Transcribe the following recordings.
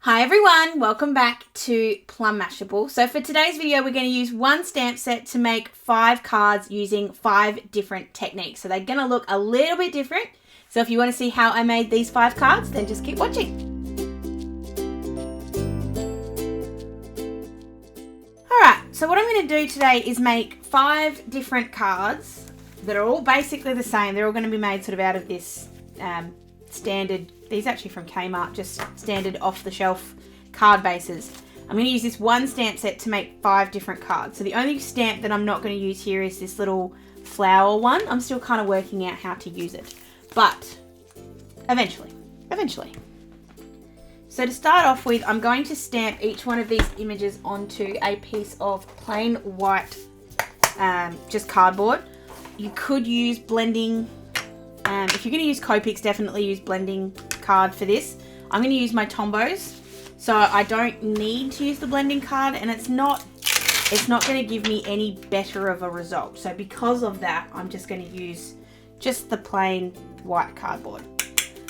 Hi everyone, welcome back to Plum Mashable. So for today's video, we're going to use one stamp set to make 5 cards using 5 different techniques. So they're going to look a little bit different. So if you want to see how I made these 5 cards, then just keep watching. Alright, so what I'm going to do today is make 5 different cards that are all basically the same. They're all going to be made sort of out of this standard, these are actually from Kmart, just standard off-the-shelf card bases. I'm going to use this one stamp set to make 5 different cards. So the only stamp that I'm not going to use here is this little flower one. I'm still kind of working out how to use it, but eventually. So to start off with, I'm going to stamp each one of these images onto a piece of plain white, just cardboard. You could use blending. If you're going to use Copics, definitely use blending card for this. I'm going to use my Tombos, so I don't need to use the blending card, and it's not going to give me any better of a result. So because of that, I'm just going to use just the plain white cardboard.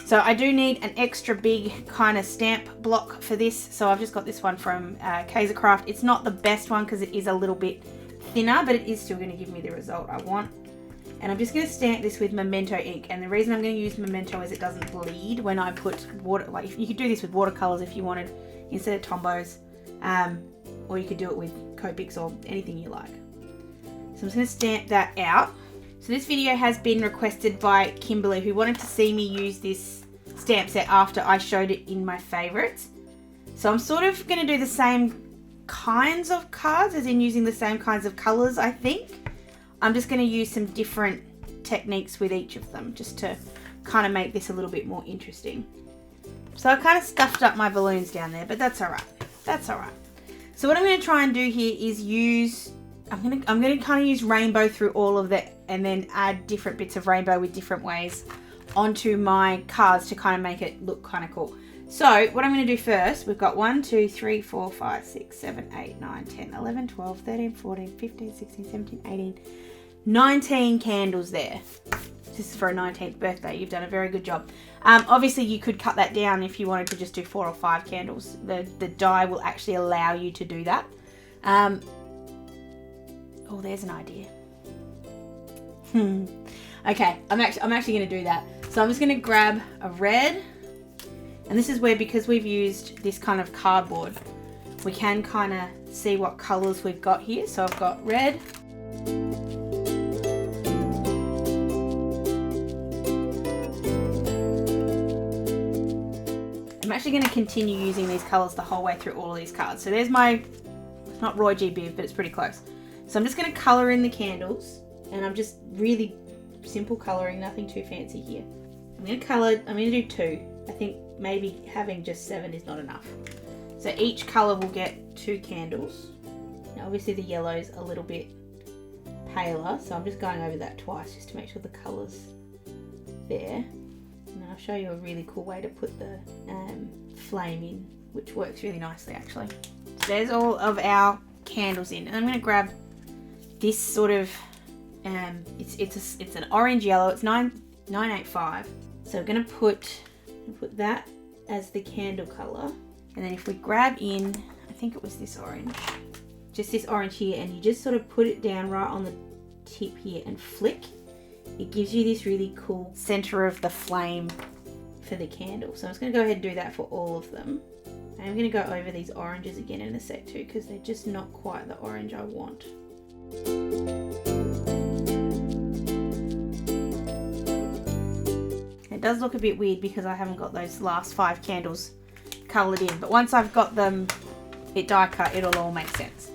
So I do need an extra big kind of stamp block for this. So I've just got this one from Kaisercraft. It's not the best one because it is a little bit thinner, but it is still going to give me the result I want. And I'm just going to stamp this with Memento ink. And the reason I'm going to use Memento is it doesn't bleed when I put water. Like, you could do this with watercolors if you wanted instead of Tombos. Or you could do it with Copics or anything you like. So I'm just going to stamp that out. So this video has been requested by Kimberly, who wanted to see me use this stamp set after I showed it in my favorites. So I'm sort of going to do the same kinds of cards, as in using the same kinds of colors, I think. I'm just going to use some different techniques with each of them just to kind of make this a little bit more interesting. So I kind of stuffed up my balloons down there, but that's alright. That's alright. So what I'm going to try and do here is use, I'm going to kind of use rainbow through all of that and then add different bits of rainbow with different ways onto my cards to kind of make it look kind of cool. So what I'm going to do first, we've got 1, 2, 3, 4, 5, 6, 7, 8, 9, 10, 11, 12, 13, 14, 15, 16, 17, 18, 19 candles there. This is for a 19th birthday. You've done a very good job. Obviously you could cut that down if you wanted to just do 4 or 5 candles. The die will actually allow you to do that. Oh, there's an idea. Okay, I'm actually going to do that. So I'm just going to grab a red. And this is where, because we've used this kind of cardboard, we can kind of see what colors we've got here. So I've got red. I'm actually going to continue using these colors the whole way through all of these cards. So there's my, not Roy G. Biv, but it's pretty close. So I'm just going to color in the candles, and I'm just really simple coloring, nothing too fancy here. I'm going to do 2. I think maybe having just 7 is not enough. So each color will get 2 candles. Now obviously the yellow's a little bit paler, so I'm just going over that twice just to make sure the color's there. And then I'll show you a really cool way to put the flame in, which works really nicely actually. So there's all of our candles in, and I'm going to grab this sort of, it's an orange yellow, it's 985. So we're going to put that as the candle color, and then if we grab in, I think it was this orange, just this orange here, and you just sort of put it down right on the tip here and flick, it gives you this really cool center of the flame for the candle. So I'm just going to go ahead and do that for all of them. And I'm going to go over these oranges again in a sec too, because they're just not quite the orange I want. It does look a bit weird because I haven't got those last 5 candles coloured in, but once I've got them die cut, it'll all make sense.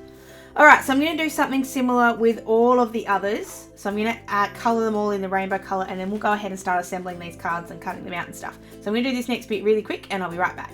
Alright, so I'm going to do something similar with all of the others. So I'm going to colour them all in the rainbow colour, and then we'll go ahead and start assembling these cards and cutting them out and stuff. So I'm going to do this next bit really quick, and I'll be right back.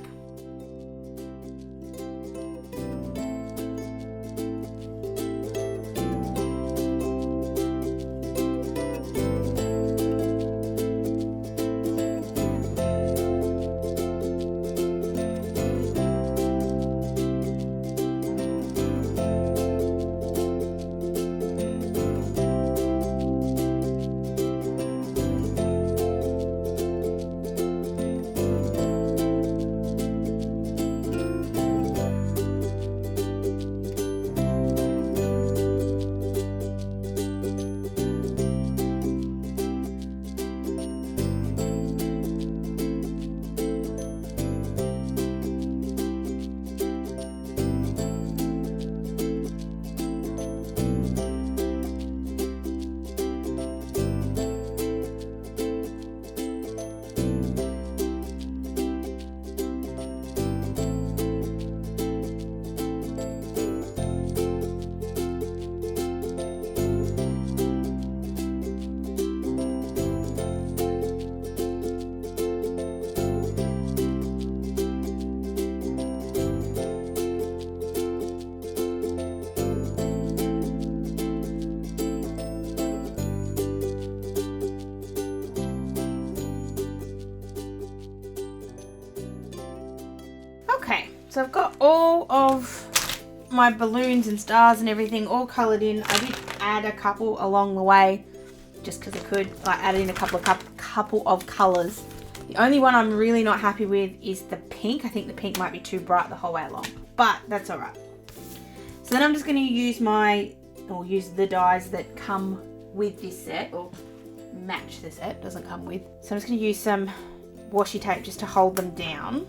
So I've got all of my balloons and stars and everything all coloured in. I did add a couple along the way just because I could. I added in a couple of colours. The only one I'm really not happy with is the pink. I think the pink might be too bright the whole way along, but that's all right. So then I'm just going to use use the dies that come with this set, or match the set, doesn't come with. So I'm just going to use some washi tape just to hold them down.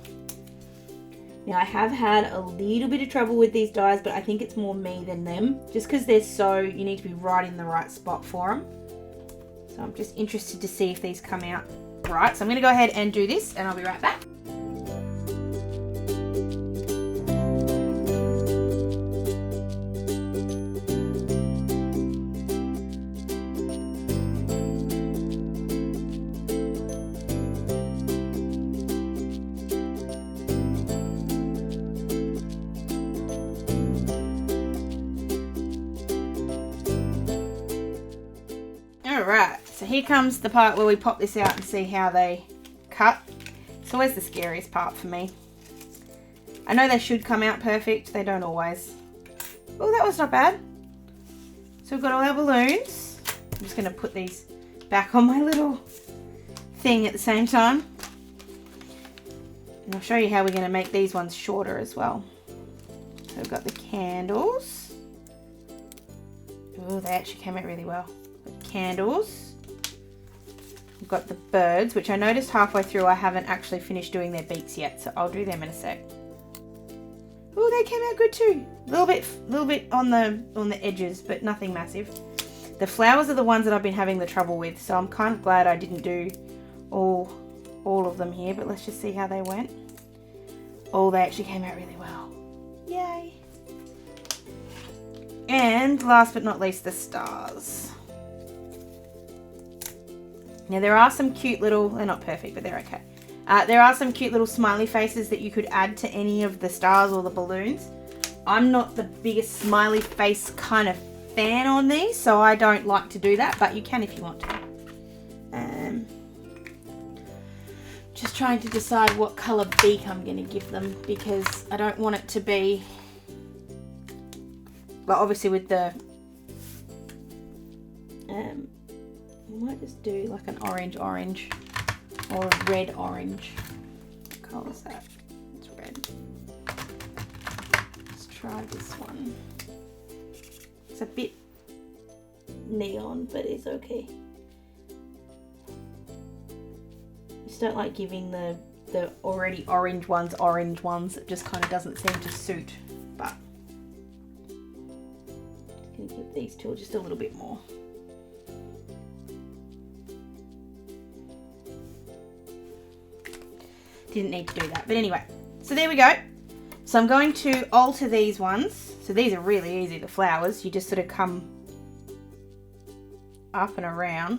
Now I have had a little bit of trouble with these dies, but I think it's more me than them, just because you need to be right in the right spot for them. So I'm just interested to see if these come out right. So I'm going to go ahead and do this and I'll be right back. Alright, so here comes the part where we pop this out and see how they cut. It's always the scariest part for me. I know they should come out perfect, they don't always. Oh, that was not bad. So we've got all our balloons. I'm just going to put these back on my little thing at the same time. And I'll show you how we're going to make these ones shorter as well. So we've got the candles. Oh, they actually came out really well. Candles. We've got the birds, which I noticed halfway through I haven't actually finished doing their beaks yet, so I'll do them in a sec. Oh, they came out good too. A little bit on the edges, but nothing massive. The flowers are the ones that I've been having the trouble with, so I'm kind of glad I didn't do all of them here, but let's just see how they went. Oh, they actually came out really well. Yay! And last but not least, the stars. Now there are some cute little, they're not perfect, but they're okay. There are some cute little smiley faces that you could add to any of the stars or the balloons. I'm not the biggest smiley face kind of fan on these, so I don't like to do that, but you can if you want to. Just trying to decide what colour beak I'm going to give them, because I don't want it to be, well, obviously with the, I might just do like an orange or a red orange. What colour is that? It's red. Let's try this one. It's a bit neon, but it's okay. Just don't like giving the already orange ones. It just kind of doesn't seem to suit, but I'm going to give these two just a little bit more. Didn't need to do that, but anyway, so there we go. So I'm going to alter these ones. So these are really easy, the flowers. You just sort of come up and around,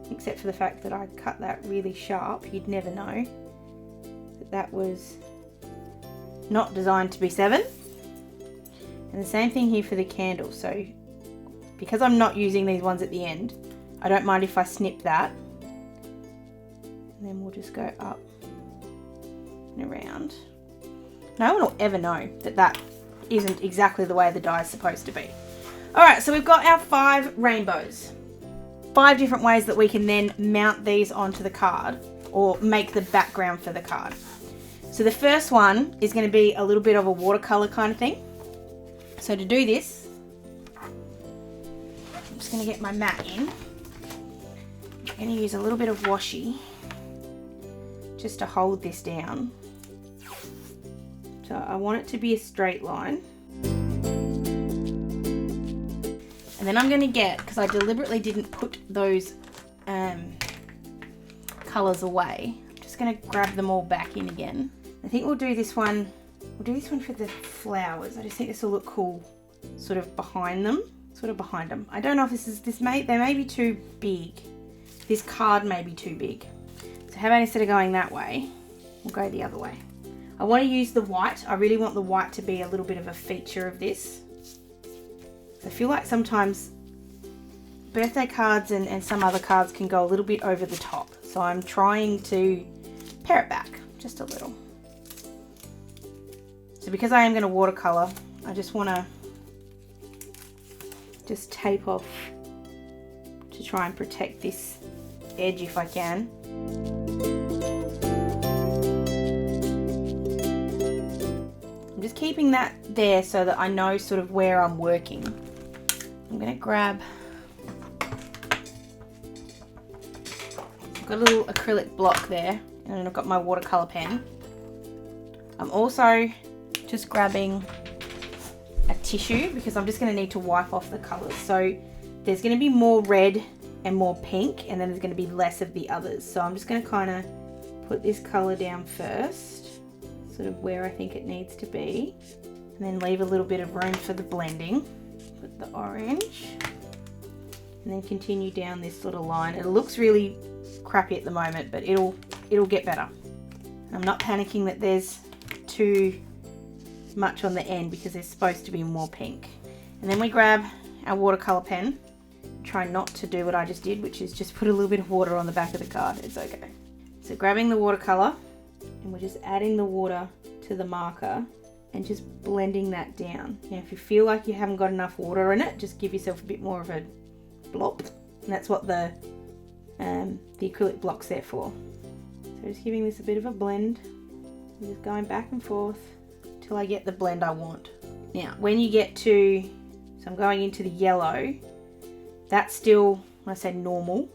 except for the fact that I cut that really sharp. You'd never know that that was not designed to be 7. And the same thing here for the candle. So because I'm not using these ones at the end, I don't mind if I snip that. And then we'll just go up and around. No one will ever know that that isn't exactly the way the die is supposed to be. Alright, so we've got our 5 rainbows. 5 different ways that we can then mount these onto the card or make the background for the card. So the first one is going to be a little bit of a watercolor kind of thing. So to do this, I'm just going to get my mat in. I'm going to use a little bit of washi just to hold this down. So I want it to be a straight line. And then I'm going to get, because I deliberately didn't put those colours away, I'm just going to grab them all back in again. I think we'll do this one for the flowers. I just think this will look cool sort of behind them. I don't know if they may be too big. This card may be too big. So how about instead of going that way, we'll go the other way. I want to use the white. I really want the white to be a little bit of a feature of this. I feel like sometimes birthday cards and some other cards can go a little bit over the top. So I'm trying to pare it back just a little. So because I am going to watercolor, I just want to just tape off to try and protect this edge if I can. I'm just keeping that there so that I know sort of where I'm working. I'm going to grab, I've got a little acrylic block there, and then I've got my watercolor pen. I'm also just grabbing a tissue because I'm just going to need to wipe off the colors. So there's going to be more red and more pink, and then there's going to be less of the others. So I'm just going to kind of put this color down first, sort of where I think it needs to be, and then leave a little bit of room for the blending. Put the orange, and then continue down this little line. It looks really crappy at the moment, but it'll get better. I'm not panicking that there's too much on the end because there's supposed to be more pink. And then we grab our watercolor pen. Try not to do what I just did, which is just put a little bit of water on the back of the card. It's okay. So grabbing the watercolor, and we're just adding the water to the marker and just blending that down. Now if you feel like you haven't got enough water in it, just give yourself a bit more of a blop, and that's what the acrylic block's there for. So just giving this a bit of a blend, and just going back and forth till I get the blend I want. Now when you get to, so I'm going into the yellow, that's still, when I say normal,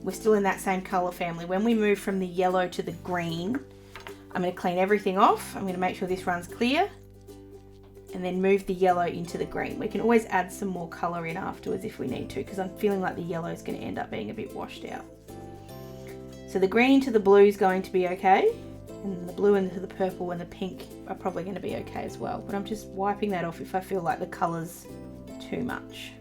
we're still in that same color family. When we move from the yellow to the green, I'm going to clean everything off. I'm going to make sure this runs clear, and then move the yellow into the green. We can always add some more color in afterwards if we need to, because I'm feeling like the yellow is going to end up being a bit washed out. So the green into the blue is going to be okay, and the blue into the purple and the pink are probably going to be okay as well. But I'm just wiping that off if I feel like the color's too much.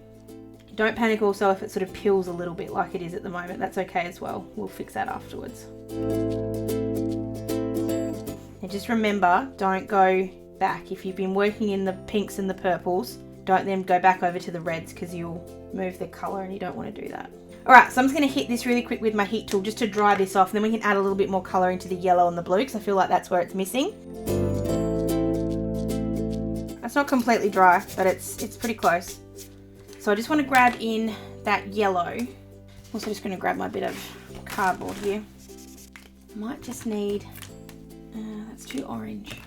Don't panic also if it sort of peels a little bit like it is at the moment. That's okay as well. We'll fix that afterwards. And just remember, don't go back. If you've been working in the pinks and the purples, don't then go back over to the reds because you'll move the color and you don't want to do that. Alright, so I'm just going to hit this really quick with my heat tool just to dry this off, and then we can add a little bit more color into the yellow and the blue because I feel like that's where it's missing. It's not completely dry, but it's pretty close. So I just want to grab in that yellow. I'm also just going to grab my bit of cardboard here. I might just need, that's too orange,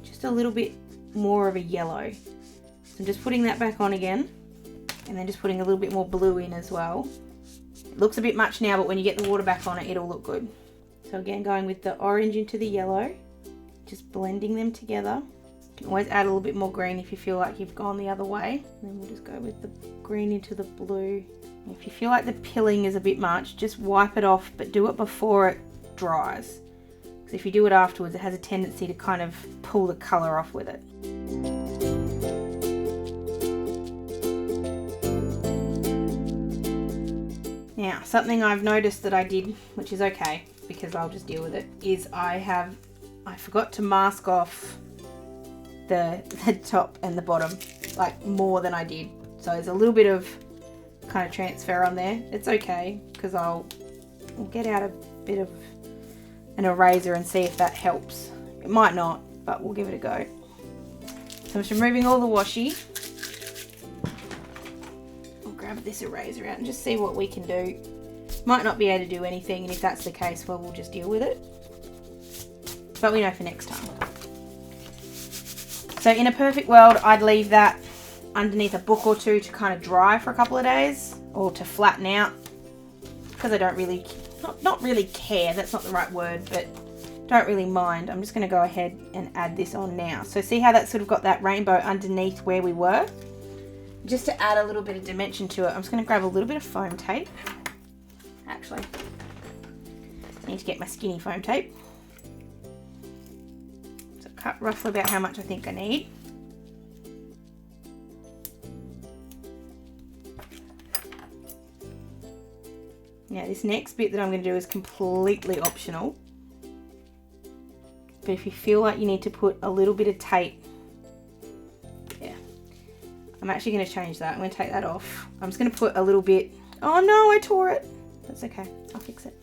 just a little bit more of a yellow. So I'm just putting that back on again, and then just putting a little bit more blue in as well. It looks a bit much now, but when you get the water back on it, it'll look good. So again, going with the orange into the yellow, just blending them together. You can always add a little bit more green if you feel like you've gone the other way. And then we'll just go with the green into the blue. And if you feel like the pilling is a bit much, just wipe it off, but do it before it dries. Because if you do it afterwards, it has a tendency to kind of pull the colour off with it. Now, something I've noticed that I did, which is okay, because I'll just deal with it, is I forgot to mask off the top and the bottom, like more than I did. So there's a little bit of kind of transfer on there. It's okay, because I'll get out a bit of an eraser and see if that helps. It might not, but we'll give it a go. So I'm just removing all the washi. I'll grab this eraser out and just see what we can do. Might not be able to do anything, and if that's the case, well, we'll just deal with it. But we know for next time. So in a perfect world, I'd leave that underneath a book or two to kind of dry for a couple of days, or to flatten out, because I don't really, not really care, that's not the right word, but don't really mind. I'm just going to go ahead and add this on now. So see how that's sort of got that rainbow underneath where we were? Just to add a little bit of dimension to it, I'm just going to grab a little bit of foam tape. Actually, I need to get my skinny foam tape. So cut roughly about how much I think I need. Now this next bit that I'm going to do is completely optional. But if you feel like you need to put a little bit of tape, yeah, I'm actually going to change that. I'm going to take that off. I'm just going to put a little bit, oh no, I tore it. That's okay, I'll fix it.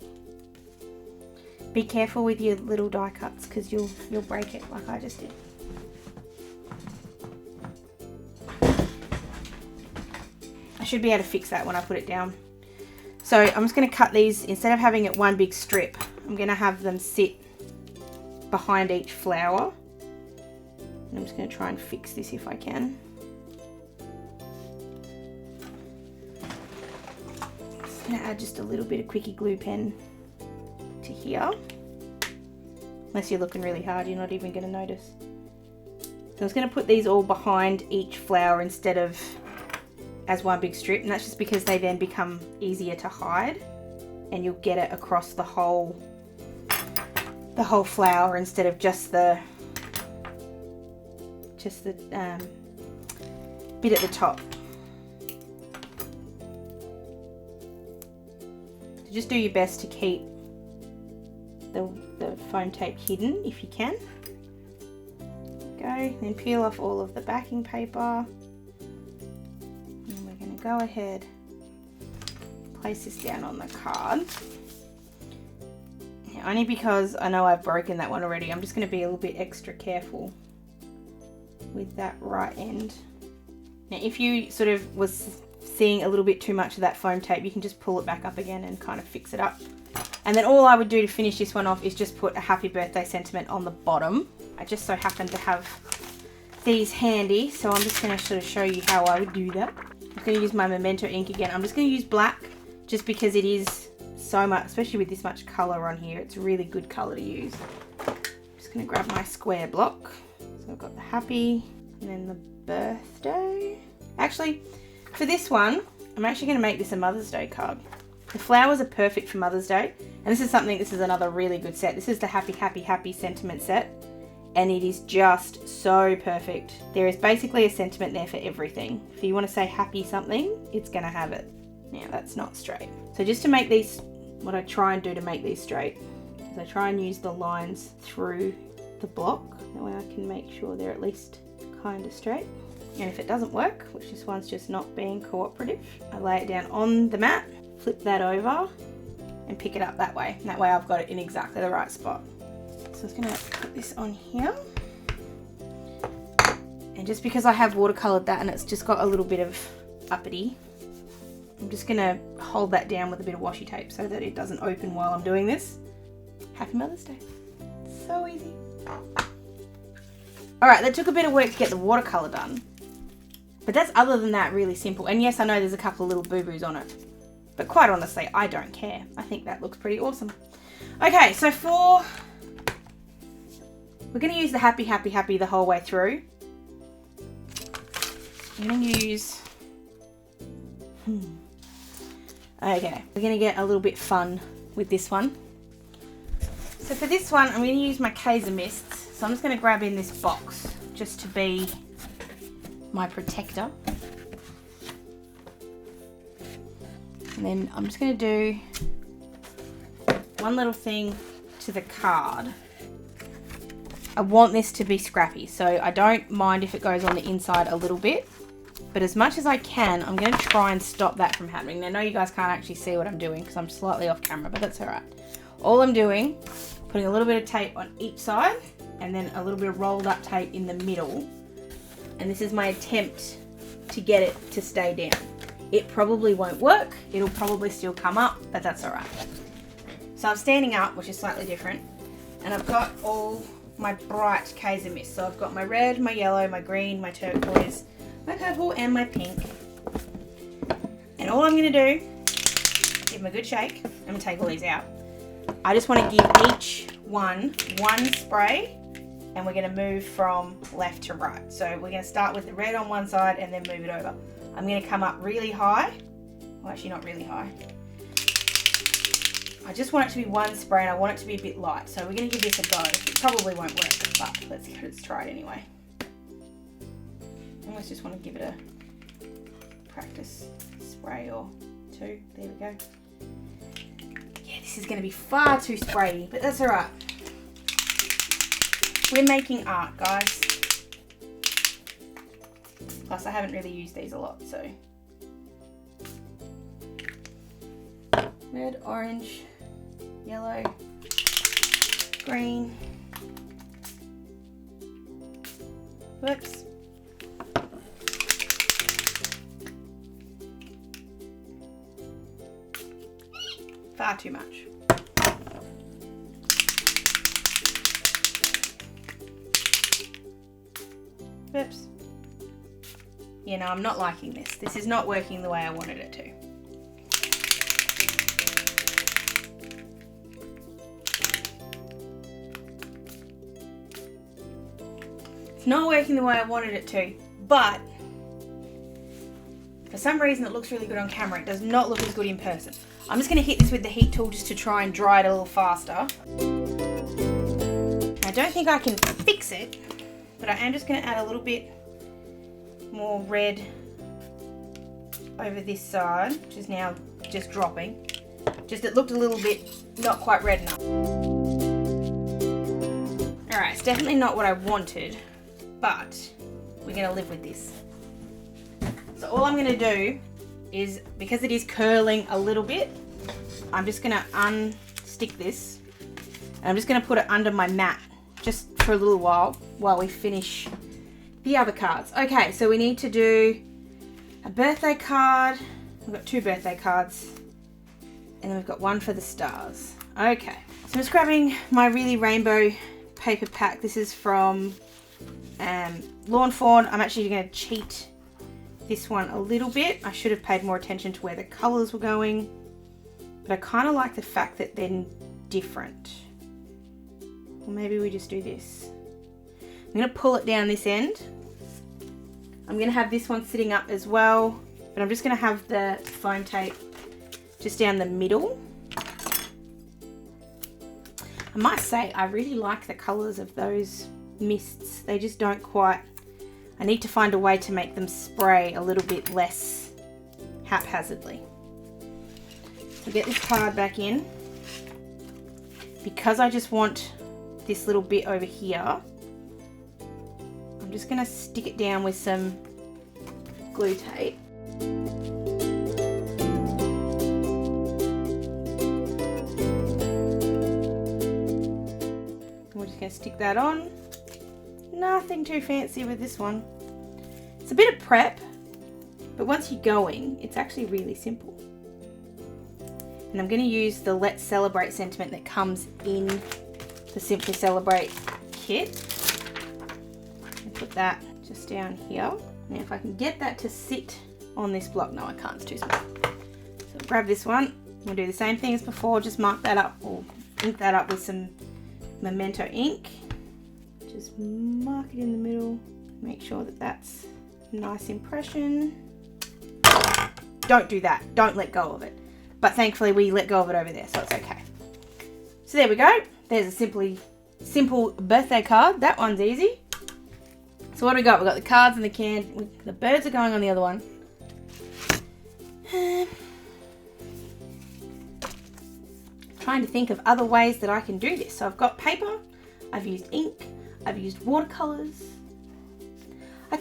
Be careful with your little die cuts because you'll break it like I just did. I should be able to fix that when I put it down. So I'm just going to cut these, instead of having it one big strip, I'm going to have them sit behind each flower. And I'm just going to try and fix this if I can. Just going to add just a little bit of quickie glue pen to here. Unless you're looking really hard, you're not even going to notice. So I'm just going to put these all behind each flower instead of as one big strip, and that's just because they then become easier to hide and you'll get it across the whole flower instead of just the bit at the top. So just do your best to keep the foam tape hidden if you can. Go, then peel off all of the backing paper. And we're going to go ahead, place this down on the card. Now, only because I know I've broken that one already, I'm just going to be a little bit extra careful with that right end. Now if you sort of was seeing a little bit too much of that foam tape, you can just pull it back up again and kind of fix it up. And then all I would do to finish this one off is just put a happy birthday sentiment on the bottom. I just so happen to have these handy, so I'm just going to sort of show you how I would do that. I'm going to use my Memento ink again. I'm just going to use black just because it is so much, especially with this much colour on here, it's a really good colour to use. I'm just going to grab my square block. So I've got the happy and then the birthday. Actually, for this one, I'm actually going to make this a Mother's Day card. The flowers are perfect for Mother's Day, and this is another really good set. This is the Happy Happy Happy sentiment set, and it is just so perfect. There is basically a sentiment there for everything. If you want to say happy something, it's going to have it. Now that's not straight. So just to make these, what I try and do to make these straight is I try and use the lines through the block. That way I can make sure they're at least kind of straight. And if it doesn't work, which this one's just not being cooperative, I lay it down on the mat, flip that over and pick it up that way. And that way I've got it in exactly the right spot. So I'm just going to put this on here. And just because I have watercoloured that and it's just got a little bit of uppity, I'm just going to hold that down with a bit of washi tape so that it doesn't open while I'm doing this. Happy Mother's Day. So easy. Alright, that took a bit of work to get the watercolour done. But that's other than that really simple. And yes, I know there's a couple of little boo-boos on it. But quite honestly, I don't care. I think that looks pretty awesome. Okay, so we're going to use the Happy Happy Happy the whole way through. I'm going to use... Okay, we're going to get a little bit fun with this one. So for this one, I'm going to use my Kaiser mists. So I'm just going to grab in this box just to be my protector. And then I'm just going to do one little thing to the card. I want this to be scrappy, so I don't mind if it goes on the inside a little bit. But as much as I can, I'm going to try and stop that from happening. Now, I know you guys can't actually see what I'm doing because I'm slightly off camera, but that's alright. All I'm doing, putting a little bit of tape on each side and then a little bit of rolled up tape in the middle. And this is my attempt to get it to stay down. It probably won't work. It'll probably still come up, but that's alright. So I'm standing up, which is slightly different. And I've got all my bright Kaiser mist. So I've got my red, my yellow, my green, my turquoise, my purple and my pink. And all I'm going to do, give them a good shake. I'm going to take all these out. I just want to give each one spray, and we're going to move from left to right. So we're going to start with the red on one side and then move it over. I'm going to come up really high. Well, actually not really high. I just want it to be one spray and I want it to be a bit light. So we're going to give this a go. It probably won't work, but let's try it anyway. I almost just want to give it a practice spray or two. There we go. Yeah, this is going to be far too sprayy, but that's alright. We're making art, guys. Plus, I haven't really used these a lot, so. Red, orange, yellow, screen. Whoops. Far too much. Oops. You know, I'm not liking this. This is not working the way I wanted it to. It's not working the way I wanted it to, but for some reason it looks really good on camera. It does not look as good in person. I'm just going to hit this with the heat tool just to try and dry it a little faster. I don't think I can fix it, but I am just going to add a little bit more red over this side, which is now just dropping. Just it looked a little bit not quite red enough. Alright, it's definitely not what I wanted, but we're going to live with this. So all I'm going to do is, because it is curling a little bit, I'm just going to unstick this and I'm just going to put it under my mat just for a little while we finish the other cards. Okay, so we need to do a birthday card. We've got 2 birthday cards and then we've got 1 for the stars. Okay, so I'm just grabbing my really rainbow paper pack. This is from Lawn Fawn. I'm actually going to cheat this one a little bit. I should have paid more attention to where the colours were going, but I kind of like the fact that they're different. Or maybe we just do this. I'm going to pull it down this end. I'm going to have this one sitting up as well, but I'm just going to have the foam tape just down the middle. I might say I really like the colours of those mists. They just don't quite... I need to find a way to make them spray a little bit less haphazardly. So get this card back in. Because I just want this little bit over here, I'm just going to stick it down with some glue tape. We're just going to stick that on. Nothing too fancy with this one. It's a bit of prep, but once you're going, it's actually really simple. And I'm going to use the Let's Celebrate sentiment that comes in the Simply Celebrate kit. And put that just down here. Now if I can get that to sit on this block. No, I can't, it's too small. So grab this one. I'm going to do the same thing as before, just mark that up or ink that up with some Memento ink. Just mark it in the middle, make sure that that's a nice impression. Don't do that, don't let go of it. But thankfully we let go of it over there, so it's okay. So there we go, there's a simple birthday card. That one's easy. So what do we got? We've got the cards and the can. The birds are going on the other one. Trying to think of other ways that I can do this. So I've got paper, I've used ink, I've used watercolors. I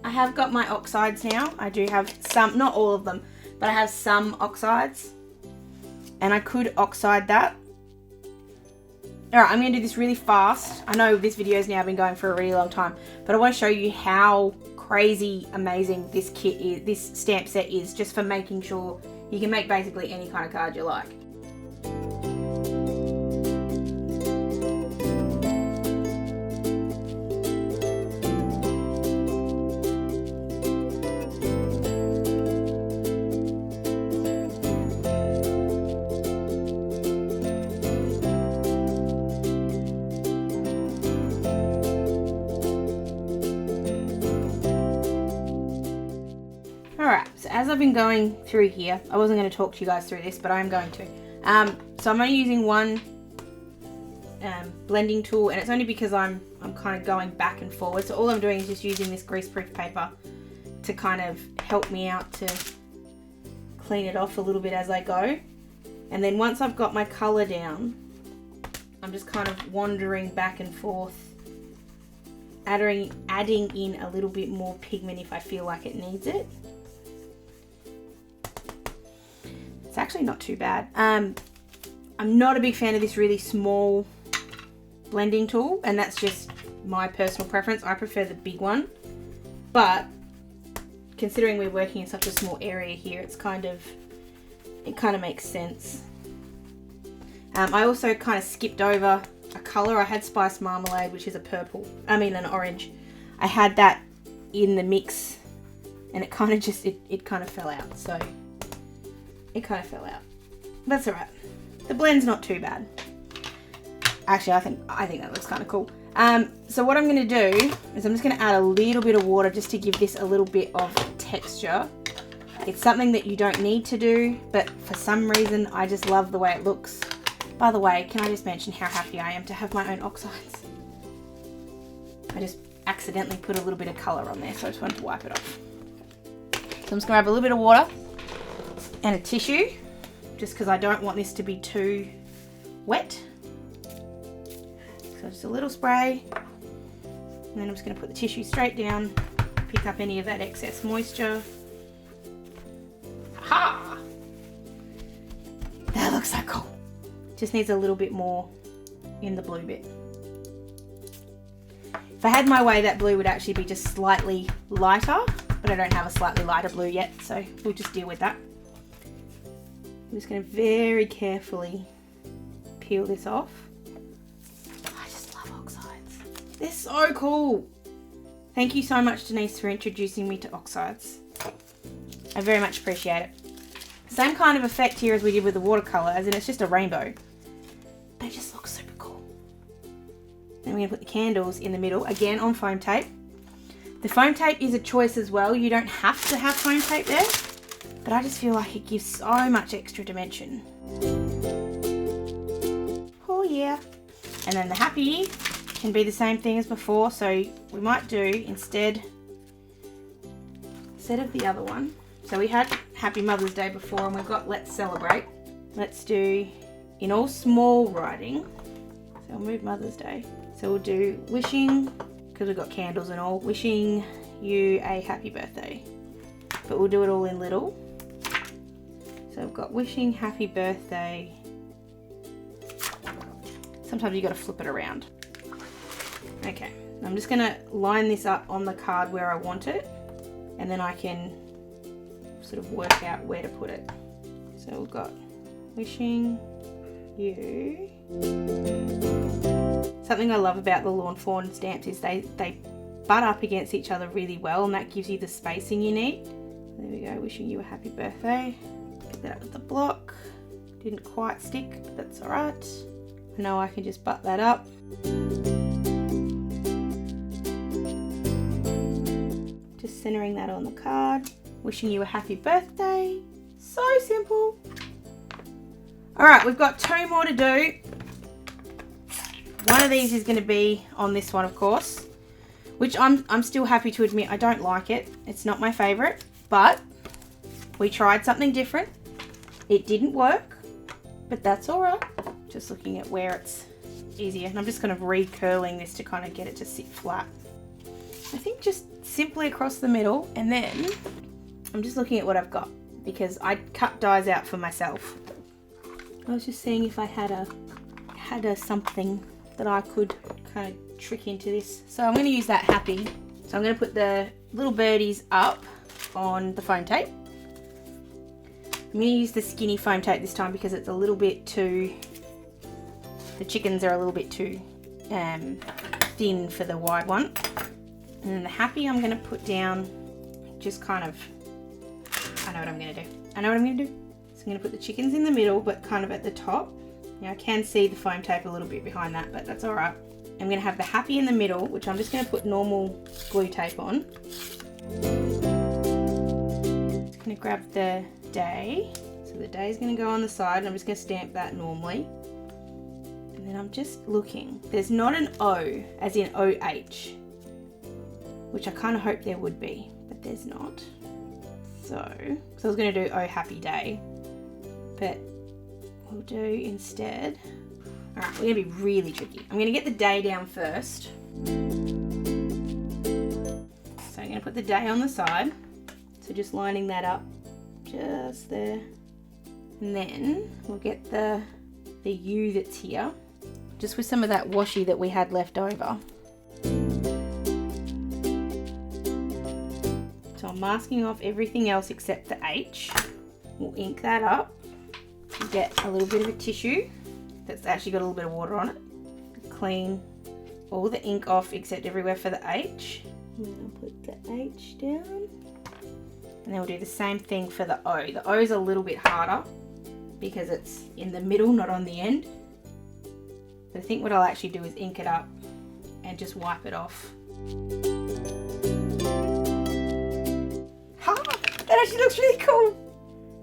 have got my oxides now. I do have some, not all of them, but I have some oxides. And I could oxide that. Alright, I'm going to do this really fast. I know this video has now been going for a really long time, but I want to show you how crazy amazing this kit is, this stamp set is, just for making sure you can make basically any kind of card you like. Alright, so as I've been going through here, I wasn't going to talk to you guys through this, but I am going to. So I'm only using one blending tool, and it's only because I'm kind of going back and forward. So all I'm doing is just using this greaseproof paper to kind of help me out to clean it off a little bit as I go. And then once I've got my colour down, I'm just kind of wandering back and forth, adding in a little bit more pigment if I feel like it needs it. It's actually not too bad. I'm not a big fan of this really small blending tool, and that's just my personal preference. I prefer the big one, but considering we're working in such a small area here, it kind of makes sense. I also kind of skipped over a colour. I had Spice Marmalade, which is an orange. I had that in the mix, and it kind of fell out. So it kind of fell out. That's alright. The blend's not too bad. Actually, I think that looks kind of cool. So what I'm going to do is I'm just going to add a little bit of water just to give this a little bit of texture. It's something that you don't need to do, but for some reason I just love the way it looks. By the way, can I just mention how happy I am to have my own oxides? I just accidentally put a little bit of colour on there, so I just wanted to wipe it off. So I'm just going to grab a little bit of water and a tissue, just because I don't want this to be too wet. So just a little spray, and then I'm just going to put the tissue straight down, pick up any of that excess moisture. Ha! That looks so cool. Just needs a little bit more in the blue bit. If I had my way, that blue would actually be just slightly lighter, but I don't have a slightly lighter blue yet, so we'll just deal with that. I'm just going to very carefully peel this off. I just love oxides. They're so cool. Thank you so much, Denise, for introducing me to oxides. I very much appreciate it. Same kind of effect here as we did with the watercolour, as in it's just a rainbow. They just look super cool. Then we're going to put the candles in the middle, again on foam tape. The foam tape is a choice as well. You don't have to have foam tape there, but I just feel like it gives so much extra dimension. Oh yeah. And then the happy can be the same thing as before, so we might do instead of the other one. So we had Happy Mother's Day before, and we've got Let's Celebrate. Let's do in all small writing. So we'll move Mother's Day. So we'll do wishing, because we've got candles and all, wishing you a happy birthday. But we'll do it all in little. So we've got wishing happy birthday. Sometimes you got to flip it around. Okay, I'm just going to line this up on the card where I want it, and then I can sort of work out where to put it. So we've got wishing you. Something I love about the Lawn Fawn stamps is they butt up against each other really well, and that gives you the spacing you need. There we go, wishing you a happy birthday. Get that with the block. Didn't quite stick, but that's alright. I know I can just butt that up. Just centering that on the card. Wishing you a happy birthday. So simple. Alright, we've got 2 more to do. One of these is going to be on this one, of course, which I'm still happy to admit I don't like it. It's not my favourite, but we tried something different. It didn't work, but that's alright. Just looking at where it's easier, and I'm just kind of recurling this to kind of get it to sit flat. I think just simply across the middle, and then I'm just looking at what I've got, because I cut dies out for myself. I was just seeing if I had a something that I could kind of trick into this. So I'm going to use that happy. So I'm going to put the little birdies up on the foam tape. I'm going to use the skinny foam tape this time because it's a little bit too, the chickens are a little bit too thin for the wide one. And then the happy I'm going to put down just kind of, I know what I'm going to do. So I'm going to put the chickens in the middle, but kind of at the top. Now I can see the foam tape a little bit behind that, but that's alright. I'm going to have the happy in the middle, which I'm just going to put normal glue tape on. Just going to grab the day. So the day is going to go on the side, and I'm just going to stamp that normally. And then I'm just looking. There's not an O, as in OH, which I kind of hope there would be, but there's not. So I was going to do Oh Happy Day, but we'll do instead. Alright, we're going to be really tricky. I'm going to get the day down first. So I'm going to put the day on the side. So just lining that up just there. And then we'll get the the U that's here, just with some of that washi that we had left over. So I'm masking off everything else except the H. We'll ink that up. Get a little bit of a tissue that's actually got a little bit of water on it. Clean all the ink off except everywhere for the H. And then I'll put the H down. And then we'll do the same thing for the O. The O is a little bit harder because it's in the middle, not on the end. But I think what I'll actually do is ink it up and just wipe it off. That actually looks really cool.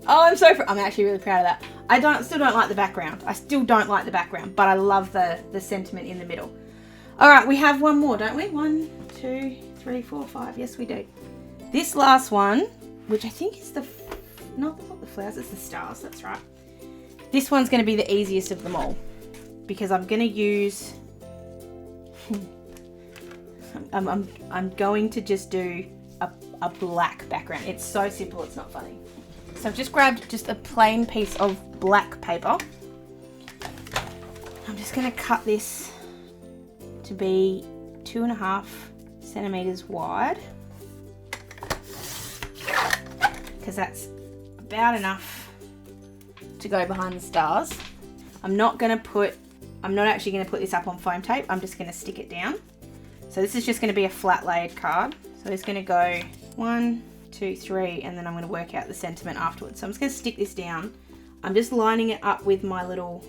Oh, I'm actually really proud of that. I still don't like the background. I still don't like the background, but I love the sentiment in the middle. All right, we have one more, don't we? 1, 2, 3, 4, 5. Yes, we do. This last one, which I think is not the flowers, it's the stars. That's right. This one's going to be the easiest of them all because I'm going to use. I'm going to just do a black background. It's so simple, it's not funny. So I've just grabbed just a plain piece of black paper. I'm just going to cut this to be 2.5 centimeters wide because that's about enough to go behind the stars. I'm not actually going to put this up on foam tape. I'm just going to stick it down. So this is just going to be a flat layered card. So it's going to go 1, 2, 3, and then I'm going to work out the sentiment afterwards. So I'm just going to stick this down. I'm just lining it up with my little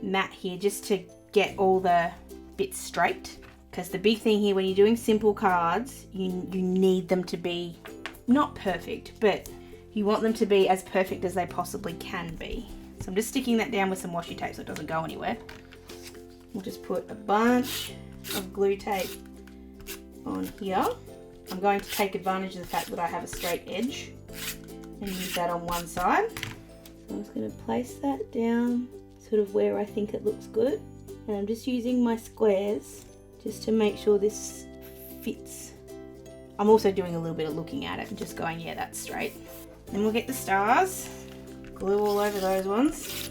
mat here just to get all the bits straight. Because the big thing here when you're doing simple cards, you need them to be not perfect, but you want them to be as perfect as they possibly can be. So I'm just sticking that down with some washi tape so it doesn't go anywhere. We'll just put a bunch of glue tape on here. I'm going to take advantage of the fact that I have a straight edge and use that on one side. So I'm just going to place that down sort of where I think it looks good. And I'm just using my squares just to make sure this fits. I'm also doing a little bit of looking at it and just going, yeah, that's straight. Then we'll get the stars, glue all over those ones.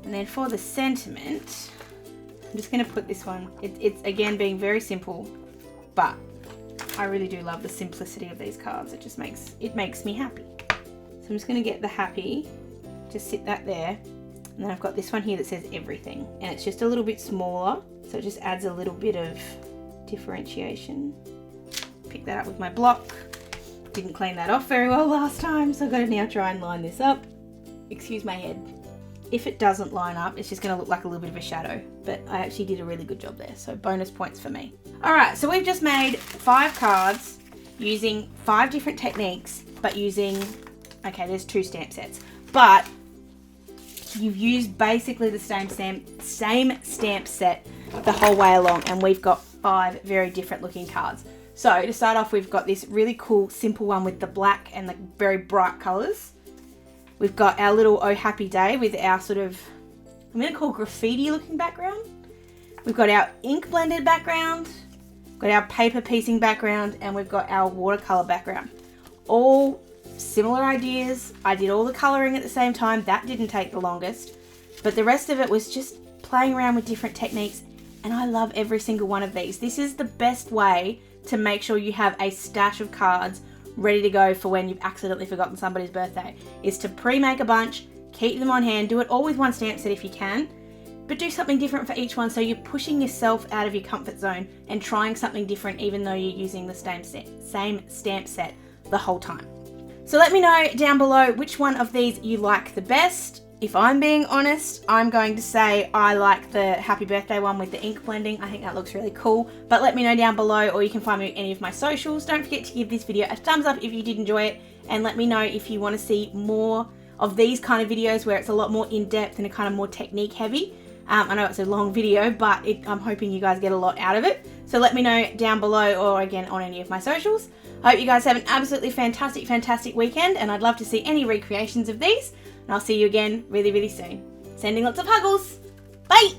And then for the sentiment, I'm just going to put this one. It's again being very simple, but I really do love the simplicity of these cards. It makes me happy. So I'm just going to get the happy, just sit that there. And then I've got this one here that says everything, and it's just a little bit smaller, so it just adds a little bit of differentiation. Pick that up with my block. Didn't clean that off very well last time, so I've got to now try and line this up. Excuse my head. If it doesn't line up, it's just going to look like a little bit of a shadow, but I actually did a really good job there, so bonus points for me. Alright, so we've just made 5 cards using 5 different techniques, but using, okay, there's 2 stamp sets, but you've used basically the same stamp set the whole way along, and we've got 5 very different looking cards. So to start off, we've got this really cool simple one with the black and the very bright colours. We've got our little Oh Happy Day with our sort of, I'm going to call graffiti looking background. We've got our ink blended background, got our paper piecing background, and we've got our watercolour background. All similar ideas. I did all the colouring at the same time. That didn't take the longest. But the rest of it was just playing around with different techniques, and I love every single one of these. This is the best way to make sure you have a stash of cards ready to go for when you've accidentally forgotten somebody's birthday, is to pre-make a bunch, keep them on hand, do it all with one stamp set if you can, but do something different for each one so you're pushing yourself out of your comfort zone and trying something different even though you're using the same stamp set the whole time. So let me know down below which one of these you like the best. If I'm being honest, I'm going to say I like the Happy Birthday one with the ink blending. I think that looks really cool. But let me know down below, or you can find me on any of my socials. Don't forget to give this video a thumbs up if you did enjoy it, and let me know if you want to see more of these kind of videos where it's a lot more in-depth and a kind of more technique heavy. I know it's a long video, but I'm hoping you guys get a lot out of it. So let me know down below, or again on any of my socials. I hope you guys have an absolutely fantastic weekend, and I'd love to see any recreations of these. And I'll see you again really soon. Sending lots of huggles. Bye!